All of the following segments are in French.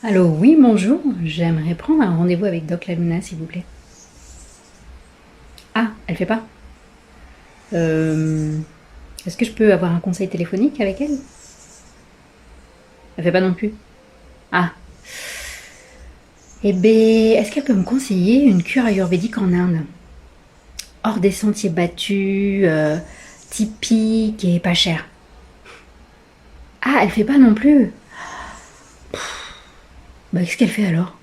Allô, oui, bonjour. J'aimerais prendre un rendez-vous avec Doc Luna, s'il vous plaît. Ah, elle fait pas. Euh, Est-ce que je peux avoir un conseil téléphonique avec elle? Elle fait pas non plus. Ah, eh ben, est-ce qu'elle peut me conseiller une cure ayurvédique en Inde? Hors des sentiers battus, typique et pas cher. Ah, elle fait pas non plus. Bah, qu'est-ce qu'elle fait alors?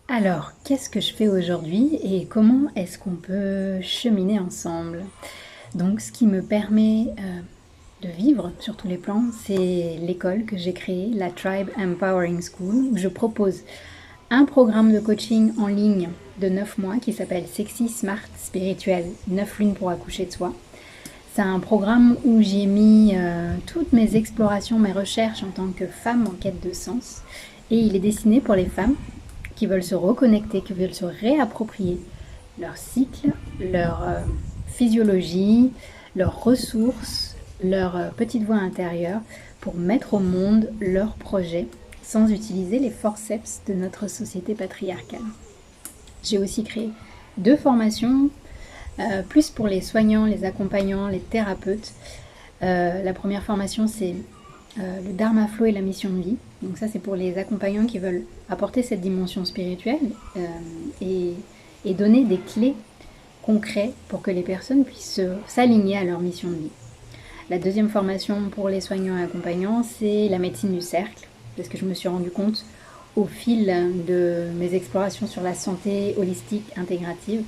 Alors, qu'est-ce que je fais aujourd'hui et comment est-ce qu'on peut cheminer ensemble? Donc, ce qui me permet de vivre sur tous les plans, c'est l'école que j'ai créée, la Tribe Empowering School, où je propose un programme de coaching en ligne de 9 mois qui s'appelle Sexy Smart Spirituel, 9 lunes pour accoucher de soi. C'est un programme où j'ai mis toutes mes explorations, mes recherches en tant que femme en quête de sens. Et il est destiné pour les femmes qui veulent se reconnecter, qui veulent se réapproprier leur cycle, leur physiologie, leurs ressources, leur petite voix intérieure pour mettre au monde leurs projets sans utiliser les forceps de notre société patriarcale. J'ai aussi créé 2 formations, plus pour les soignants, les accompagnants, les thérapeutes. La première formation, c'est le Dharma Flow et la mission de vie. Donc ça, c'est pour les accompagnants qui veulent apporter cette dimension spirituelle et, et donner des clés concrètes pour que les personnes puissent s'aligner à leur mission de vie. La deuxième formation pour les soignants et accompagnants, c'est la médecine du cercle, parce que je me suis rendu compte au fil de mes explorations sur la santé holistique intégrative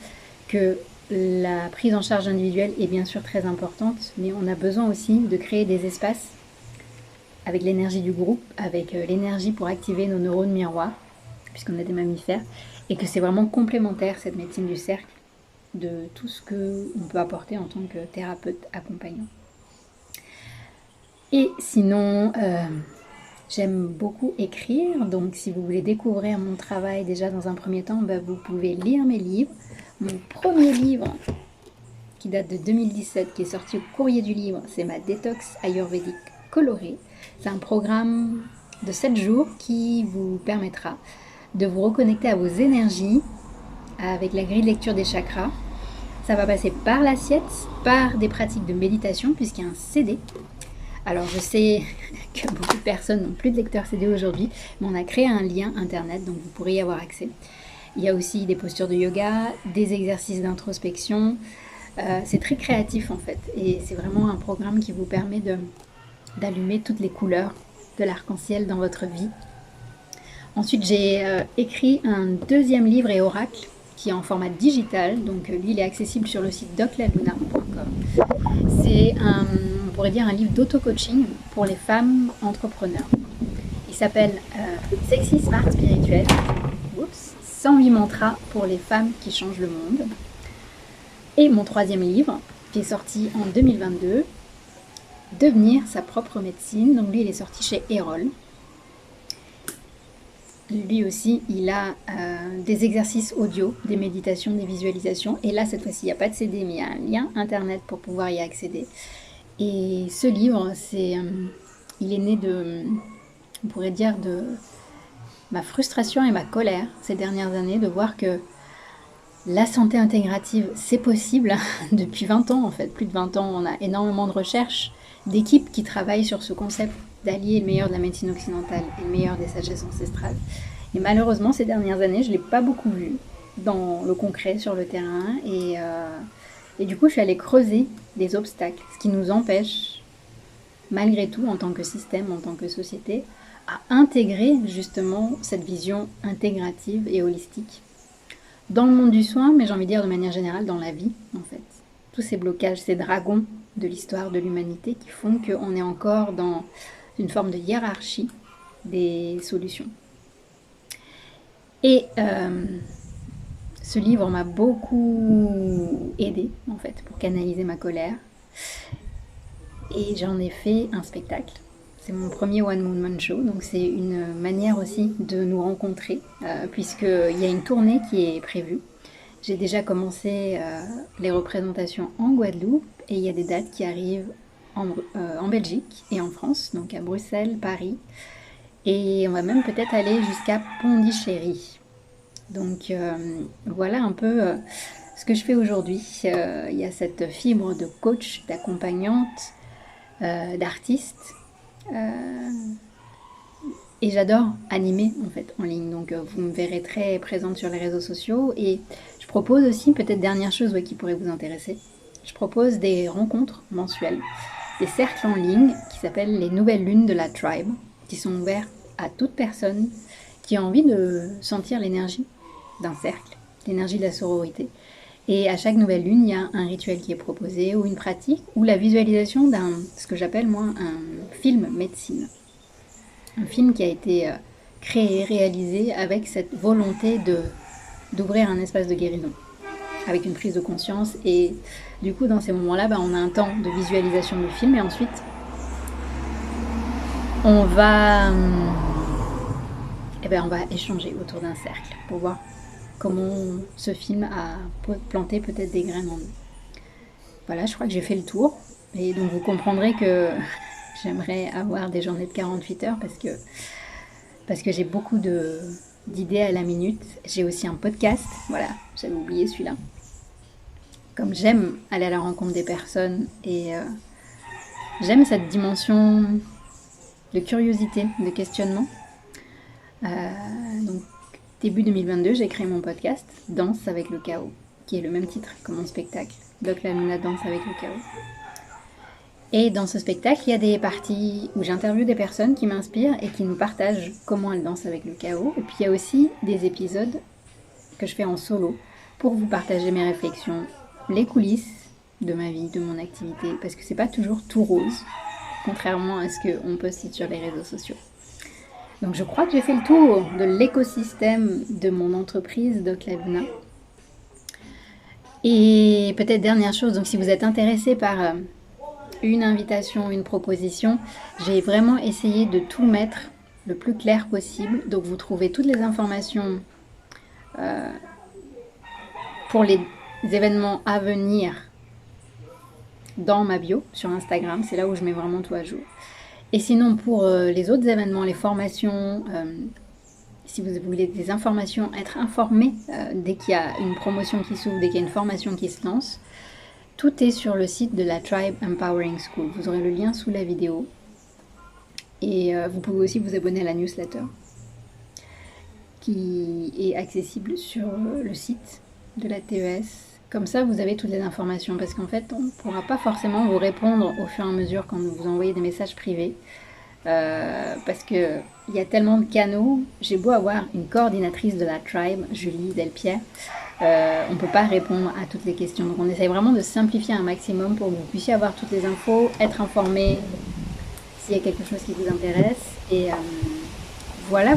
que la prise en charge individuelle est bien sûr très importante, mais on a besoin aussi de créer des espaces avec l'énergie du groupe, avec l'énergie pour activer nos neurones miroirs, puisqu'on a des mammifères, et que c'est vraiment complémentaire cette médecine du cercle de tout ce qu'on peut apporter en tant que thérapeute accompagnant. Et sinon, j'aime beaucoup écrire, donc si vous voulez découvrir mon travail déjà dans un premier temps, vous pouvez lire mes livres. Mon premier livre, qui date de 2017, qui est sorti au courrier du livre, c'est ma détox ayurvédique colorée. C'est un programme de 7 jours qui vous permettra de vous reconnecter à vos énergies avec la grille de lecture des chakras. Ça va passer par l'assiette, par des pratiques de méditation, puisqu'il y a un CD. Alors je sais que beaucoup de personnes n'ont plus de lecteur CD aujourd'hui, mais on a créé un lien internet, donc vous pourrez y avoir accès. Il y a aussi des postures de yoga, des exercices d'introspection. C'est très créatif en fait, et c'est vraiment un programme qui vous permet d'allumer toutes les couleurs de l'arc-en-ciel dans votre vie. Ensuite, j'ai écrit un deuxième livre et oracle qui est en format digital, donc lui il est accessible sur le site doclaluna.com. C'est on pourrait dire un livre d'auto-coaching pour les femmes entrepreneurs. Il s'appelle Sexy Smart Spirituel. Oups, 108 mantras pour les femmes qui changent le monde. Et mon troisième livre, qui est sorti en 2022, Devenir sa propre médecine. Donc lui, il est sorti chez Erol. Lui aussi, il a des exercices audio, des méditations, des visualisations. Et là, cette fois-ci, il n'y a pas de CD, mais il y a un lien internet pour pouvoir y accéder. Et ce livre, il est né de, on pourrait dire, de ma frustration et ma colère ces dernières années, de voir que la santé intégrative, c'est possible depuis 20 ans en fait, plus de 20 ans. On a énormément de recherches, d'équipes qui travaillent sur ce concept d'allier le meilleur de la médecine occidentale et le meilleur des sagesses ancestrales. Et malheureusement, ces dernières années, je ne l'ai pas beaucoup vu dans le concret, sur le terrain. Et du coup, je suis allée creuser des obstacles, ce qui nous empêche, malgré tout, en tant que système, en tant que société, à intégrer justement cette vision intégrative et holistique dans le monde du soin, mais j'ai envie de dire de manière générale dans la vie, en fait. Tous ces blocages, ces dragons de l'histoire de l'humanité qui font qu'on est encore dans une forme de hiérarchie des solutions. Et ce livre m'a beaucoup aidé en fait pour canaliser ma colère. Et j'en ai fait un spectacle. C'est mon premier One Moon Man Show, donc c'est une manière aussi de nous rencontrer, puisqu'il y a une tournée qui est prévue. J'ai déjà commencé les représentations en Guadeloupe et il y a des dates qui arrivent en Belgique et en France, donc à Bruxelles, Paris Et on va même peut-être aller jusqu'à Pondichéry. Donc voilà un peu ce que je fais aujourd'hui. Il y a cette fibre de coach, d'accompagnante, d'artiste. Et j'adore animer en fait en ligne. Donc vous me verrez très présente sur les réseaux sociaux. Et je propose aussi, peut-être dernière chose qui pourrait vous intéresser, je propose des rencontres mensuelles, des cercles en ligne qui s'appellent les Nouvelles Lunes de la Tribe, qui sont ouverts à toute personne qui a envie de sentir l'énergie d'un cercle, l'énergie de la sororité. Et à chaque nouvelle lune, il y a un rituel qui est proposé, ou une pratique, ou la visualisation ce que j'appelle moi, un film médecine. Un film qui a été créé, réalisé avec cette volonté d'ouvrir un espace de guérison, avec une prise de conscience. Et du coup, dans ces moments-là, on a un temps de visualisation du film, et ensuite, on va échanger autour d'un cercle pour voir comment ce film a planté peut-être des graines en nous. Voilà, je crois que j'ai fait le tour. Et donc vous comprendrez que j'aimerais avoir des journées de 48 heures parce que j'ai beaucoup d'idées à la minute. J'ai aussi un podcast, voilà, j'avais oublié celui-là. Comme j'aime aller à la rencontre des personnes et j'aime cette dimension de curiosité, de questionnement. Donc début 2022, j'ai créé mon podcast Danse avec le chaos, qui est le même titre que mon spectacle, Doc La Luna Danse avec le chaos. Et dans ce spectacle, il y a des parties où j'interviewe des personnes qui m'inspirent et qui nous partagent comment elles dansent avec le chaos. Et puis il y a aussi des épisodes que je fais en solo pour vous partager mes réflexions, les coulisses de ma vie, de mon activité, parce que c'est pas toujours tout rose, contrairement à ce qu'on poste sur les réseaux sociaux. Donc je crois que j'ai fait le tour de l'écosystème de mon entreprise Doc La Luna. Et peut-être dernière chose, donc si vous êtes intéressé par une invitation, une proposition, j'ai vraiment essayé de tout mettre le plus clair possible. Donc vous trouvez toutes les informations pour les événements à venir dans ma bio sur Instagram. C'est là où je mets vraiment tout à jour. Et sinon, pour les autres événements, les formations, si vous voulez des informations, être informé dès qu'il y a une promotion qui s'ouvre, dès qu'il y a une formation qui se lance, tout est sur le site de la Tribe Empowering School. Vous aurez le lien sous la vidéo. Et vous pouvez aussi vous abonner à la newsletter qui est accessible sur le site de la TES. Comme ça, vous avez toutes les informations, parce qu'en fait, on ne pourra pas forcément vous répondre au fur et à mesure quand vous envoyez des messages privés, parce qu'il y a tellement de canaux. J'ai beau avoir une coordinatrice de la Tribe, Julie Delpierre, on ne peut pas répondre à toutes les questions. Donc on essaye vraiment de simplifier un maximum pour que vous puissiez avoir toutes les infos, être informé s'il y a quelque chose qui vous intéresse. Et voilà.